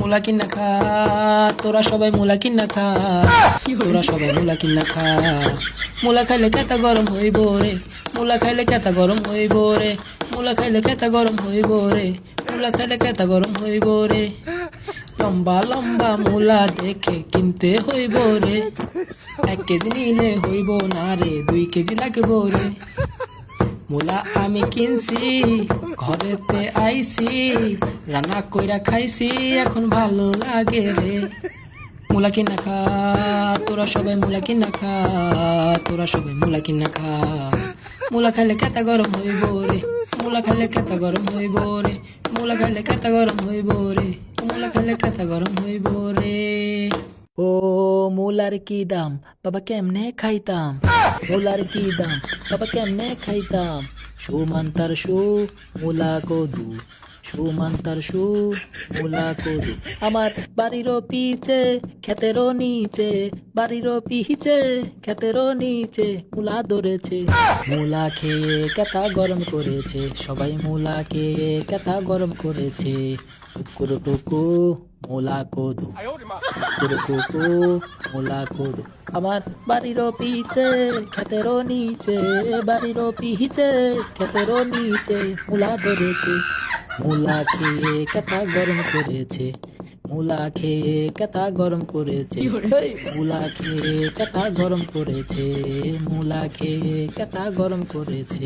মুলা কিনা খা, তোরা সবাই মুলা কিনা খা, তোরা সবাই মুলা কিনা খা। মুলা খাইলে কেতা গরম হইব রে, মুলা খাইলে কেতা গরম হইব রে, মুলা খাইলে কেতা গরম হইব রে, মুলা খাইলে কেতা গরম হইব রে। লম্বা লম্বা মুলা দেখে কিনতে হইব রে, 1 কেজি নিলে হইব না রে, 2 কেজি লাগবো রে। মুলা আমি কিনছি, ঘরেতে আইছি, রান্না কইরা খাইছি, এখন ভালো লাগে রে। মুলা কিনা খা, তোরা সবাই মুলা কিনা খা, তোরা সবাই মুলা কিনা খা। মুলা খাইলে কেতা গরম হইব রে, মুলা খাইলে কেতা গরম হইব রে, মুলা খাইলে কেতা গরম হইব রে, মুলা খাইলে কেতা গরম হইব রে। ও মুলার কি দাম বাবা কেমনে খাইতাম, মুলার কি দাম বাবা কেমনে খাইতাম। সুমান্তার সু মুলা কদু, সুমান্তার সু মুলা কদু। আমার বাড়িরও পিছে ক্ষেতেরও নিচে, বাড়িরও পিছে ক্ষেতেরও নিচে মুলা ধরেছে। মুলা খেয়ে কেতা গরম করেছে, সবাই মুলা খেয়ে কেতা গরম করেছে। কুকুর কুকু মুলা কদু, কুকুর কুকু মুলা কদু। আমার বাড়িরও পিছে ক্ষেতেরও নিচে, বাড়িরও পিছে ক্ষেতেরও নিচে মুলা ধরেছে। মুলা খেয়ে কেতা গরম করেছে, মুলা খেয়ে কেতা গরম করেছে, মুলা খেয়ে কেতা গরম করেছে, মুলা খেয়ে কেতা গরম করেছে।